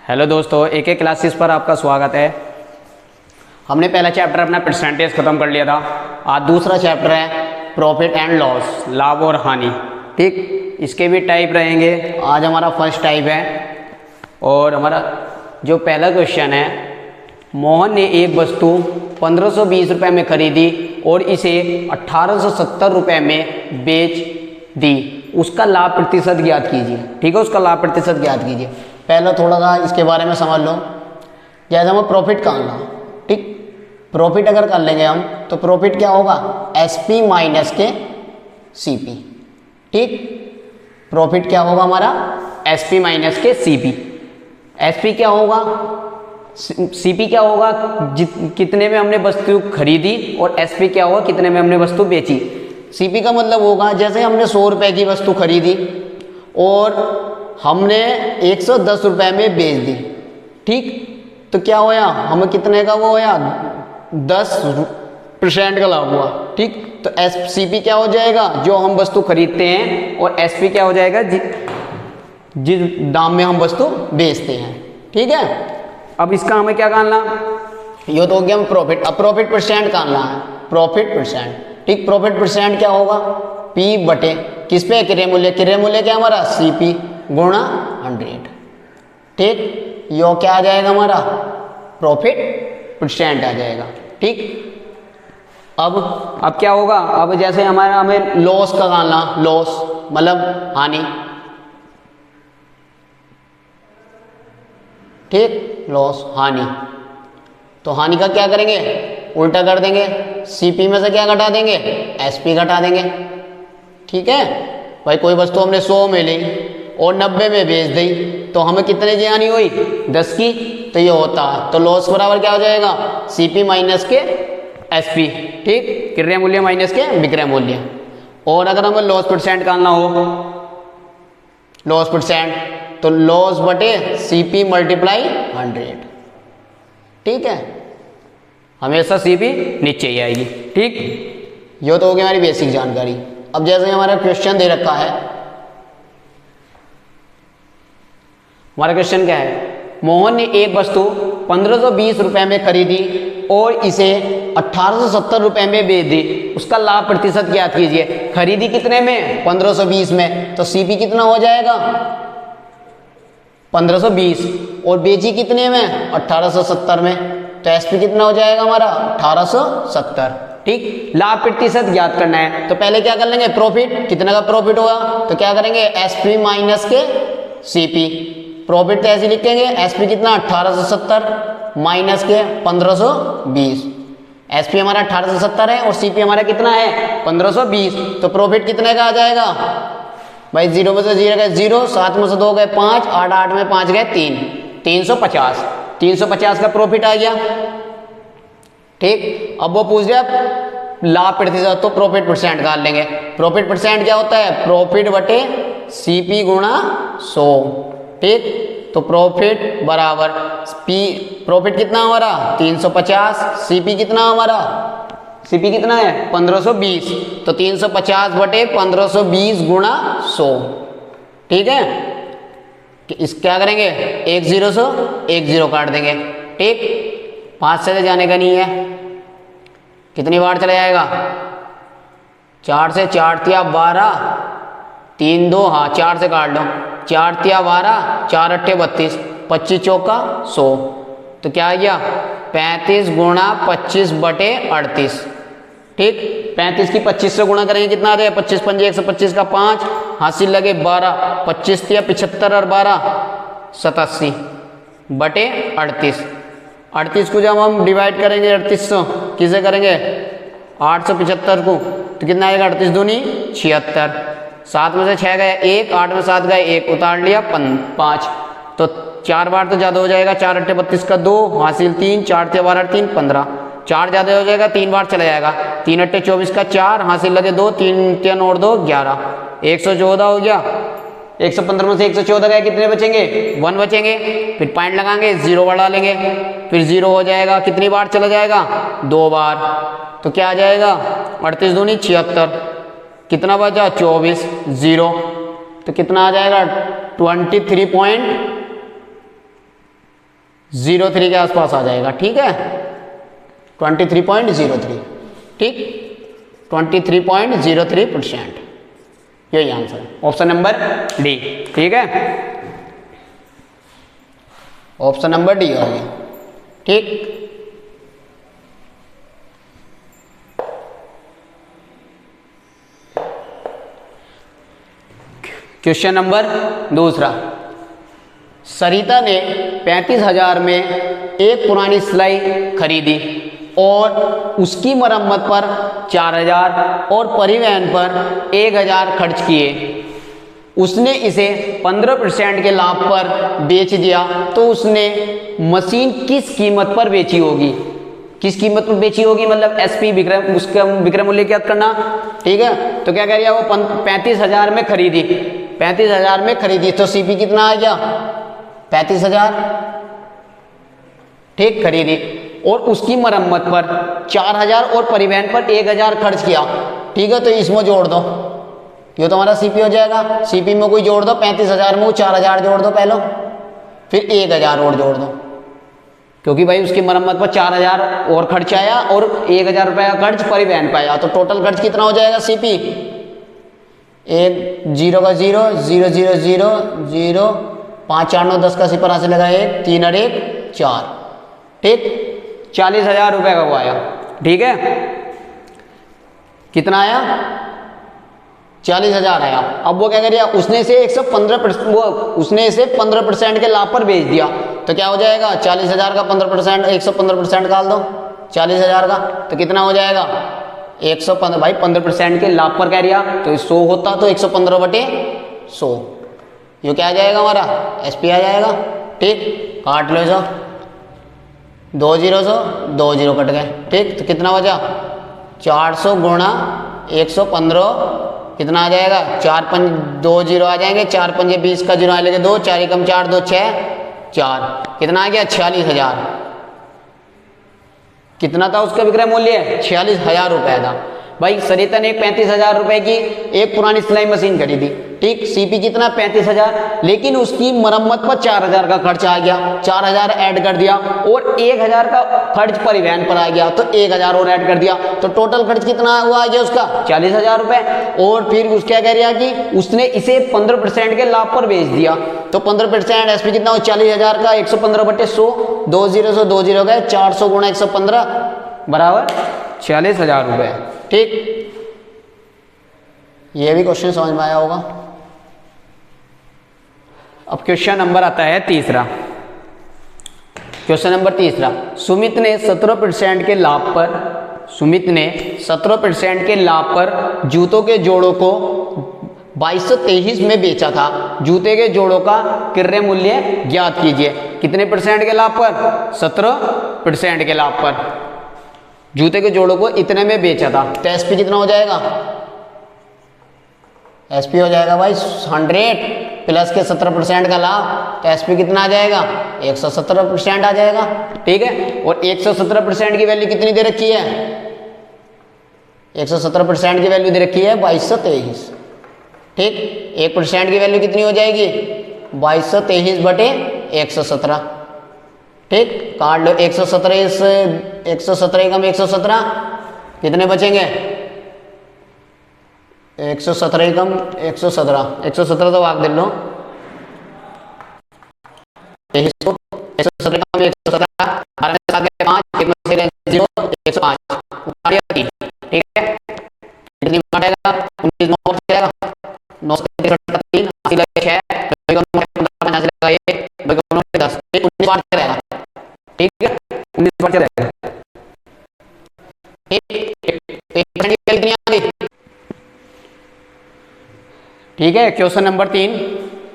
Hello दोस्तों, एक एक क्लासेस पर आपका स्वागत है। हमने पहला चैप्टर अपना परसेंटेज ख़त्म कर लिया था। आज दूसरा चैप्टर है प्रॉफिट एंड लॉस, लाभ और हानि। ठीक, इसके भी टाइप रहेंगे। आज हमारा फर्स्ट टाइप है और हमारा जो पहला क्वेश्चन है, मोहन ने एक वस्तु 1520 रुपये में खरीदी और इसे 1870 रुपये में बेच दी। उसका लाभ प्रतिशत ज्ञात कीजिए। ठीक है, उसका लाभ प्रतिशत ज्ञात कीजिए। पहले थोड़ा सा इसके बारे में समझ लो। जैसे हमें प्रॉफिट करना, ठीक, प्रॉफिट अगर कर लेंगे हम तो प्रॉफिट क्या होगा, एसपी माइनस के सीपी। ठीक, प्रॉफिट क्या होगा हमारा, एसपी माइनस के सीपी। एसपी क्या होगा, सीपी क्या होगा, कितने में हमने वस्तु खरीदी, और एसपी क्या होगा, कितने में हमने वस्तु बेची। सीपी का मतलब होगा जैसे हमने 100 रुपये की वस्तु खरीदी और हमने 110 रुपये में बेच दी। ठीक, तो क्या होया, हमें कितने का वो होया, 10% का लाभ हुआ। ठीक, तो सीपी क्या हो जाएगा, जो हम वस्तु खरीदते हैं, और एसपी क्या हो जाएगा, जिस दाम में हम वस्तु बेचते हैं। ठीक है, अब इसका हमें क्या करना, ये तो हो गया हम प्रॉफिट। अब प्रॉफिट परसेंट करना है, प्रॉफिट परसेंट। ठीक, प्रॉफिट परसेंट क्या होगा, पी बटे किस पे, क्रय मूल्य। क्रय मूल्य क्या हमारा, सीपी गुणा 100। ठीक, यो क्या आ जाएगा हमारा, प्रॉफिट परसेंट आ जाएगा। ठीक, अब क्या होगा, अब जैसे हमें लॉस का करना, लॉस मतलब हानि। ठीक, लॉस हानि, तो हानि का क्या करेंगे, उल्टा कर देंगे। सीपी में से क्या घटा देंगे, एसपी घटा देंगे। ठीक है भाई, कोई वस्तु हमने 100 में ली और 90 में बेच दी, तो हमें कितने की हानि हुई, 10 की। तो ये होता है, तो लॉस बराबर क्या हो जाएगा, सीपी माइनस के एसपी। ठीक, क्रय मूल्य माइनस के विक्रय मूल्य। और अगर हमें लॉस परसेंट करना हो, लॉस परसेंट, तो लॉस बटे सीपी मल्टीप्लाई 100। ठीक है, हमेशा सीपी नीचे ही आएगी। ठीक, ये तो हो गई हमारी बेसिक जानकारी। अब जैसे हमारा क्वेश्चन दे रखा है, हमारा क्वेश्चन क्या है, मोहन ने एक वस्तु 1520 रुपये में खरीदी और इसे 1870 रुपये में बेच दी। उसका लाभ प्रतिशत ज्ञात कीजिए। खरीदी कितने में, 1520 में, तो सीपी कितना हो जाएगा, 1520, और बेची कितने में, 1870 में, तो एसपी कितना हो जाएगा हमारा, 1870। ठीक, लाभ प्रतिशत ज्ञात करना है, तो पहले क्या कर लेंगे, प्रॉफिट, कितने का प्रॉफिट होगा, तो क्या करेंगे, एसपी माइनस के सीपी। प्रॉफिट तो ऐसे लिखेंगे, एसपी कितना, 1870 माइनस के 1520। एसपी हमारा 1870 है और सीपी हमारा कितना है, 1520। तो प्रॉफिट कितने का आ जाएगा भाई, 0 में से 0 गए 0, 7 में से 2 गए 5, 8 8 में 5 गए 3, 350। 350 का प्रॉफिट आ गया। ठीक, अब वो पूछ रहा लाभ प्रतिशत, तो प्रॉफिट परसेंट निकाल लेंगे। प्रॉफिट परसेंट क्या होता है, प्रॉफिट बटे सीपी गुणा 100। ठीक, तो प्रॉफिट बराबर प्रॉफिट कितना हमारा, 350, सीपी कितना हमारा, सीपी कितना है, 1520, तो 350 बटे 1520 गुणा 100। ठीक है, इस क्या करेंगे, 1 0 से 1 0 काट देंगे। ठीक, 5 से जाने का नहीं है, कितनी बार चला जाएगा, 4 से 4 तिया 12, 3 2, हाँ 4 से काट लो, 4 तिया 12, 4 अट्ठे 32, 25 चौका 100। तो क्या आ गया, 35 गुणा 25 बटे 38। ठीक, 35 की 25 से गुणा करेंगे, कितना आ जाएगा, 25 पंजे 125 का 5, हासिल लगे 12, 25 तिया 75 और 12 87 बटे 38। 38 को जब हम डिवाइड करेंगे 38 से, किसे करेंगे, 875 को, तो कितना आएगा, 38 दूनी 76, 7 में से 6 गए 1, 8 में 7 गए 1, उतार लिया 5, तो 4 बार तो ज़्यादा हो जाएगा, 4 अट्ठे 32 का 2, हासिल 3, 4 तिया 12 3 15, 4 ज़्यादा हो जाएगा, 3 बार चला जाएगा, 3 अट्ठे 24 का 4, हासिल लगे 2, 3 3 और 2 11, 114 हो गया। 115 में से 114 गए, कितने बचेंगे, 1 बचेंगे। फिर पॉइंट लगाएंगे, 0 बढ़ा लेंगे, फिर 0 हो जाएगा, कितनी बार चला जाएगा, 2 बार, तो क्या आ जाएगा, 38 दूनी 76, कितना बचा, 24, 0, तो कितना आ जाएगा, 23.5 03 के आसपास आ जाएगा, ठीक है, 23.03, ठीक, 23.03%, यही आंसर है, ऑप्शन नंबर डी, ठीक है, ऑप्शन नंबर डी हो गया, ठीक। क्वेश्चन नंबर दूसरा, सरिता ने 35,000 में एक पुरानी सिलाई खरीदी और उसकी मरम्मत पर 4,000 और परिवहन पर 1,000 खर्च किए। उसने इसे 15% के लाभ पर बेच दिया, तो उसने मशीन किस कीमत पर बेची होगी? किस कीमत पर बेची होगी मतलब एसपी विक्रय, उसका विक्रय मूल्य ज्ञात करना, ठीक है। तो क्या कह रही है वो 35,000 में खरीदी, 35,000 में खरीदी, तो सीपी कितना आ गया 35,000, ठीक, खरीदी, और उसकी मरम्मत पर 4,000 और परिवहन पर 1,000 खर्च किया, ठीक है। तो इसमें जोड़ दो, ये तो हमारा सीपी हो जाएगा, सीपी में कोई जोड़ दो, 35,000 में वो 4,000 जोड़ दो पहले, फिर 1,000 और जोड़ दो, क्योंकि भाई उसकी मरम्मत पर 4,000 और खर्च आया और 1,000 रुपये का खर्च परिवहन पर आया, तो टोटल खर्च कितना हो जाएगा सीपी, 1 0 का 0 0 0 0 0 5 4 9 10 का सिपर से लगा 1 3 और 1 4, ठीक, 40,000 रुपये का वो आया, ठीक है। कितना आया 40,000 आया। अब वो क्या करिए, उसने इसे 115%, वो उसने इसे 15% के लाभ पर बेच दिया, तो क्या हो जाएगा 40,000 का 15%, 115% निकाल दो 40,000 का, तो कितना हो जाएगा 115, भाई 15% के लाभ पर कह रिया तो 100 होता, तो 115/100, ये क्या आ जाएगा हमारा एसपी आ जाएगा, ठीक, काट लो इसे, 2 0 से 2 0 कट गए, ठीक, तो कितना बचा 400 गुणा 115, कितना आ जाएगा 4 5 2 0 आ जाएंगे, 4 5 20 का 0 आ लेंगे 2, 4 एकम 4 2 6 4, कितना आ गया 46,000, कितना था उसका विक्रय मूल्य 46,000 रुपये था। भाई सरिता ने 35,000 रुपये की एक पुरानी सिलाई मशीन खरीदी, ठीक, सीपी कितना 35,000, लेकिन उसकी मरम्मत पर 4,000 का खर्च आ गया, 4,000 ऐड कर दिया और 1,000 का खर्च परिवहन पर आ गया, तो 1,000 और ऐड कर दिया, तो टोटल खर्च कितना हुआ आ गया उसका 40,000 रुपये। और फिर उस क्या कह रहा कि उसने इसे 15% के लाभ पर बेच दिया, तो 15% एसपी कितना हो 40,000 का 115/100, 2 0 से 2 0 गए, 400 गुणा 115 बराबर 46,000 रुपये, ठीक। ये भी क्वेश्चन समझ में आया होगा। अब क्वेश्चन नंबर आता है तीसरा, क्वेश्चन नंबर तीसरा, सुमित ने 17% के लाभ पर, सुमित ने 17% के लाभ पर जूतों के जोड़ों को 2223 में बेचा था। जूते के जोड़ों का क्रय मूल्य ज्ञात कीजिए। कितने परसेंट के लाभ पर 17% के लाभ पर जूते के जोड़ों को इतने में बेचा था, तो एसपी कितना हो जाएगा, एसपी हो जाएगा भाई 100 प्लस के 17% का लाभ, तो एसपी कितना आ जाएगा 117% आ जाएगा, ठीक है। और 117% की वैल्यू कितनी दे रखी है, 117% की वैल्यू दे रखी है 2223, ठीक। 1% की वैल्यू कितनी हो जाएगी 2223/117, ठीक, काट लो 117 से 117 कम 117 कितने बचेंगे 117 कम 117, 117 तो भाग दे लो, 117 कम 117 5 1 में से 0 105 3, ठीक है, कितनी बचेगा 19 9 बचेगा 9 से 3 80 लगे 6 50 लगा 1 10 19 बार रहेगा, ठीक है, 19 बार रहेगा, ठीक है। क्वेश्चन नंबर 3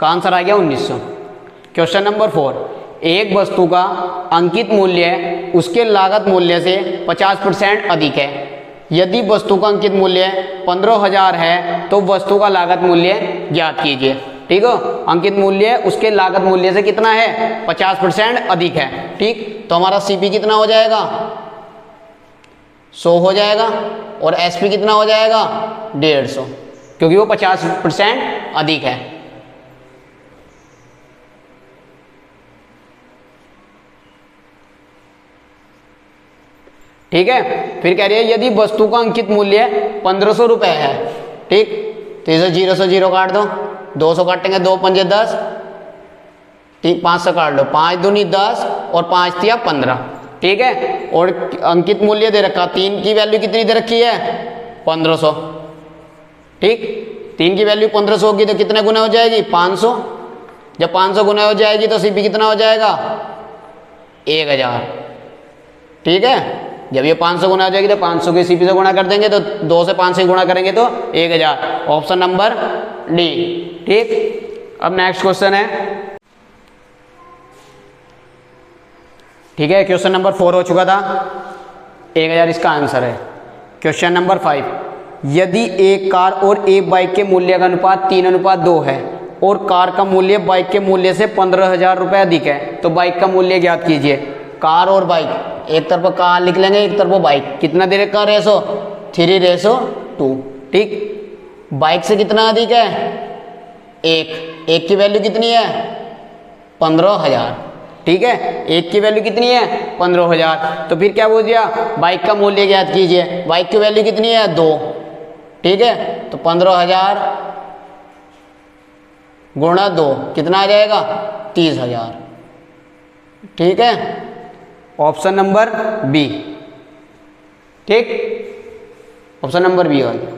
का आंसर आ गया 1900। क्वेश्चन नंबर 4, एक वस्तु का अंकित मूल्य उसके लागत मूल्य से 50% अधिक है। यदि वस्तु का अंकित मूल्य 15,000 है तो वस्तु का लागत मूल्य ज्ञात कीजिए, ठीक है। अंकित मूल्य उसके लागत मूल्य से कितना है 50% अधिक है, ठीक। तो हमारा सीपी कितना हो जाएगा 100 हो जाएगा और एसपी कितना हो जाएगा 150, क्योंकि वो 50% अधिक है। ठीक है। फिर कह रही है यदि वस्तु का अंकित मूल्य 1500 रुपये है, ठीक, तो इसे 0 से 0 काट दो, 200 काटेंगे, 2 पंजे 10, ठीक, 5 से काट लो, 5 दूनी 10 और 5 तिया 15, ठीक है। और अंकित मूल्य दे रखा, 3 की वैल्यू कितनी दे रखी है 1500, ठीक, 3 की वैल्यू 1500 होगी तो कितने गुना हो जाएगी 500, जब 500 गुना हो जाएगी तो सीपी कितना हो जाएगा 1000, ठीक है। जब ये 500 गुना हो जाएगी तो 500 की सीपी से गुणा कर देंगे, तो 2 से 5 से गुणा करेंगे तो 1000, ऑप्शन नंबर डी, ठीक। अब नेक्स्ट क्वेश्चन है, ठीक है, क्वेश्चन नंबर 4 हो चुका था, 1000 इसका आंसर है। क्वेश्चन नंबर 5, यदि एक कार और एक बाइक के मूल्य का अनुपात 3:2 है और कार का मूल्य बाइक के मूल्य से 15,000 रुपये अधिक है, तो बाइक का मूल्य ज्ञात कीजिए। कार और बाइक, एक तरफ कार लिख लेंगे, एक तरफ बाइक, कितना दे रखा रेशो 3:2, ठीक। बाइक से कितना अधिक है एक की वैल्यू कितनी है 15,000, ठीक है, एक की वैल्यू कितनी है 15,000, तो फिर क्या बोल दिया बाइक का मूल्य ज्ञात कीजिए। बाइक की वैल्यू कितनी है 2, ठीक है, तो 15,000 गुणा 2 कितना आ जाएगा 30,000, ठीक है, ऑप्शन नंबर बी, ठीक, ऑप्शन नंबर बी हो गया।